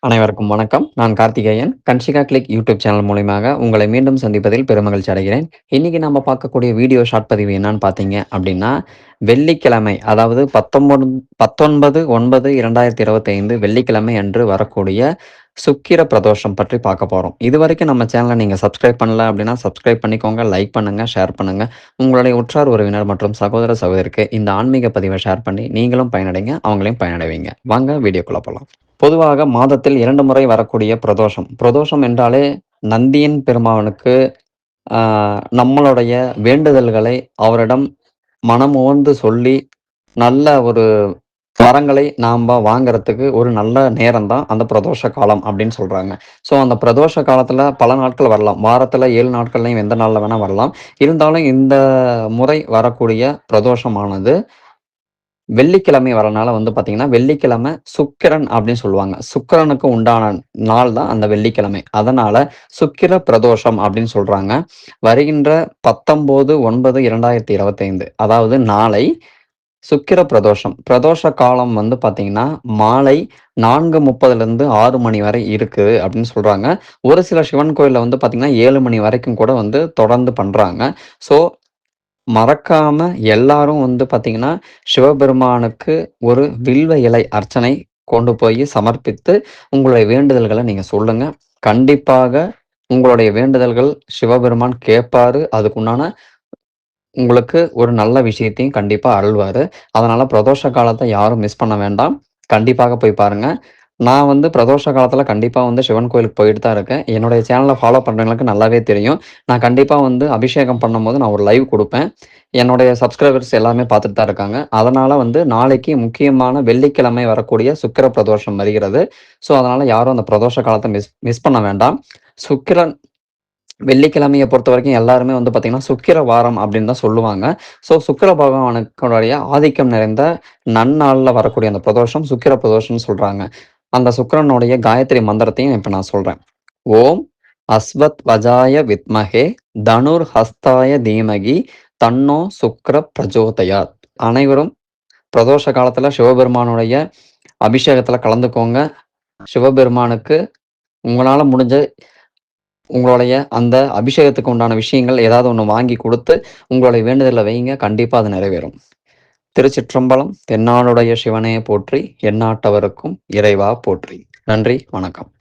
அனைவருக்கும் வணக்கம். நான் Karthikeyan. Kanshika click YouTube channel மூலியமாக உங்களை மீண்டும் சந்திப்பதில் பெருமகிழ்ச்சி அடைகிறேன். இன்னைக்கு நம்ம பார்க்கக்கூடிய வீடியோ ஷார்ட் பதிவு என்னன்னு பார்த்தீங்க அப்படின்னா, வெள்ளிக்கிழமை அதாவது 19/9/2025 வெள்ளிக்கிழமை அன்று வரக்கூடிய சுக்கிர பிரதோஷம் பற்றி பார்க்க போறோம். இதுவரைக்கும் நம்ம சேனல நீங்க சப்ஸ்கிரைப் பண்ணல அப்படின்னா சப்ஸ்கிரைப் பண்ணிக்கோங்க, லைக் பண்ணுங்க, ஷேர் பண்ணுங்க. உங்களுடைய உற்றார் உறவினர் மற்றும் சகோதர சகோதரிக்கு இந்த ஆன்மீக பதிவை ஷேர் பண்ணி நீங்களும் பயனடைங்க, அவங்களையும் பயனடைவீங்க. வாங்க வீடியோக்குள்ள போலாம். பொதுவாக மாதத்தில் 2 முறை வரக்கூடிய பிரதோஷம். பிரதோஷம் என்றாலே நந்தியின் பெருமானுக்கு ஆ நம்மளுடைய வேண்டுதல்களை அவரிடம் மனமுவந்து சொல்லி, நல்ல ஒரு வரங்களை நாம்ப வாங்குறதுக்கு ஒரு நல்ல நேரம் தான் அந்த பிரதோஷ காலம் அப்படின்னு சொல்றாங்க. ஸோ அந்த பிரதோஷ காலத்துல பல நாட்கள் வரலாம். வாரத்துல 7 நாட்கள்லயும் எந்த நாள்ல வேணா வரலாம். இருந்தாலும் இந்த முறை வரக்கூடிய பிரதோஷமானது வெள்ளிக்கிழமை வரனால வந்து பார்த்தீங்கன்னா, வெள்ளிக்கிழமை சுக்கிரன் அப்படின்னு சொல்லுவாங்க. சுக்கிரனுக்கு உண்டான நாள் தான் அந்த வெள்ளிக்கிழமை. அதனால சுக்கிர பிரதோஷம் அப்படின்னு சொல்றாங்க. வருகின்ற 19/9/2025 அதாவது நாளை சுக்கிர பிரதோஷம். பிரதோஷ காலம் வந்து பார்த்தீங்கன்னா, மாலை 4:30லிருந்து 6 மணி வரை இருக்கு அப்படின்னு சொல்றாங்க. ஒரு சில சிவன் கோயில்ல வந்து பார்த்தீங்கன்னா, 7 மணி வரைக்கும் கூட வந்து தொடர்ந்து பண்றாங்க. ஸோ மறக்காம எல்லாரும் வந்து பார்த்தீங்கன்னா, சிவபெருமானுக்கு ஒரு வில்வ இலை அர்ச்சனை கொண்டு போய் சமர்ப்பித்து, உங்களுடைய வேண்டுதல்கள நீங்க சொல்லுங்க. கண்டிப்பாக உங்களுடைய வேண்டுதல்கள் சிவபெருமான் கேட்பாரு. அதுக்குண்டான உங்களுக்கு ஒரு நல்ல விஷயத்தையும் கண்டிப்பா அருள்வாரு. அதனால பிரதோஷ காலத்த யாரும் மிஸ் பண்ண வேண்டாம். கண்டிப்பாக போய் பாருங்க. நான் வந்து பிரதோஷ காலத்துல கண்டிப்பா வந்து சிவன் கோயிலுக்கு போயிட்டு தான் இருக்கேன். என்னுடைய சேனல ஃபாலோ பண்றவங்களுக்கு நல்லாவே தெரியும். நான் கண்டிப்பா வந்து அபிஷேகம் பண்ணும்போது நான் ஒரு லைவ் குடுப்பேன். என்னுடைய சப்ஸ்கிரைபர்ஸ் எல்லாமே பார்த்துட்டு தான் இருக்காங்க. அதனால வந்து நாளைக்கு முக்கியமான வெள்ளிக்கிழமை வரக்கூடிய சுக்கிர பிரதோஷம் வருகிறது. ஸோ அதனால யாரும் அந்த பிரதோஷ காலத்த மிஸ் மிஸ் பண்ண வேண்டாம். சுக்கிரன் வெள்ளிக்கிழமைய பொறுத்தவரைக்கும் எல்லாருமே வந்து பார்த்தீங்கன்னா, சுக்கிர வாரம் அப்படின்னு தான் சொல்லுவாங்க. ஸோ சுக்கிர பகவானுடைய ஆதிக்கம் நிறைந்த நன்னாள்ல வரக்கூடிய அந்த பிரதோஷம் சுக்கிர பிரதோஷம்னு சொல்றாங்க. அந்த சுக்கிரனுடைய காயத்ரி மந்திரத்தையும் இப்ப நான் சொல்றேன். ஓம் அஸ்வத் வஜாய வித்மஹே தனுர் ஹஸ்தாய தீமகி தன்னோ சுக்ர பிரச்சோதயாத். அனைவரும் பிரதோஷ காலத்துல சிவபெருமானுடைய அபிஷேகத்துல கலந்துக்கோங்க. சிவபெருமானுக்கு உங்களால முடிஞ்ச உங்களுடைய அந்த அபிஷேகத்துக்கு உண்டான விஷயங்கள் ஏதாவது ஒண்ணு வாங்கி குடுத்து, உங்களுடைய வேண்டுதல வையுங்க. கண்டிப்பா அது நிறைவேறும். திருச்சிற்றம்பலம். தென்னாடுடைய சிவனே போற்றி, எந்நாட்டவருக்கும் இறைவா போற்றி. நன்றி, வணக்கம்.